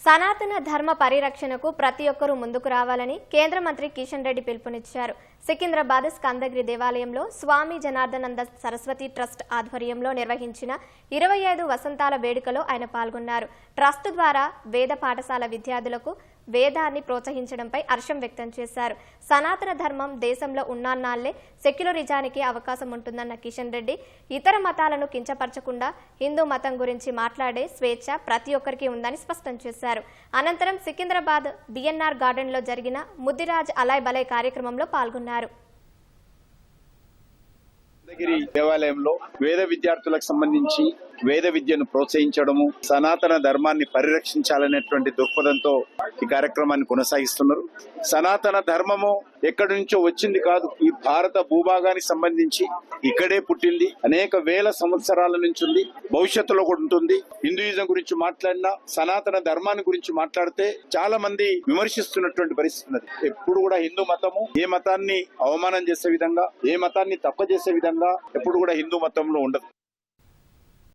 సనాతన ధర్మ పరిరక్షణకు ప్రతి ఒక్కరూ ముందుకు రావాలని కేంద్ర మంత్రి కిషన్ రెడ్డి పిలుపునిచ్చారు. సికింద్రాబాద్ స్కందగిరి దేవాలయంలో స్వామి జనార్దనంద సరస్వతి ట్రస్ట్ ఆధ్వర్యంలో నిర్వహించిన 25 వసంతాల వేడుకలో ఆయన పాల్గొన్నారు. ట్రస్ట్ ద్వారా వేద పాఠశాల విద్యార్థులకు వేదాన్ని ప్రోత్సహించడంపై హర్షం వ్యక్తం చేశారు. సనాతన ధర్మం దేశంలో ఉన్నాన్నాళ్లే సెక్యులరిజానికి అవకాశం ఉంటుందన్న కిషన్ రెడ్డి ఇతర మతాలను కించపరచకుండా హిందూ మతం గురించి మాట్లాడే స్వేచ్ఛ ప్రతి ఒక్కరికి ఉందని స్పష్టం చేశారు. అనంతరం సికింద్రాబాద్ బిఎన్ఆర్ గార్డెన్లో జరిగిన ముద్దిరాజ్ అలాయ్ బలై కార్యక్రమంలో పాల్గొన్నారు. స్కందగిరి దేవాలయంలో వేద విద్యార్థులకు సంబంధించి వేద విద్యను ప్రోత్సహించడము, సనాతన ధర్మాన్ని పరిరక్షించాలనేటువంటి దృక్పథంతో ఈ కార్యక్రమాన్ని కొనసాగిస్తున్నారు. సనాతన ధర్మము ఎక్కడి నుంచో వచ్చింది కాదు, ఈ భారత భూభాగానికి సంబంధించి ఇక్కడే పుట్టింది. అనేక వేల సంవత్సరాల నుంచి ఉంది, భవిష్యత్తులో కూడా ఉంటుంది. హిందూయిజం గురించి మాట్లాడినా, సనాతన ధర్మాన్ని గురించి మాట్లాడితే చాలా మంది విమర్శిస్తున్నటువంటి పరిస్థితి ఉన్నది. ఎప్పుడు కూడా హిందూ మతము ఏ మతాన్ని అవమానం చేసే విధంగా, ఏ మతాన్ని తప్ప చేసే విధంగా ఎప్పుడు కూడా హిందూ మతంలో ఉండదు.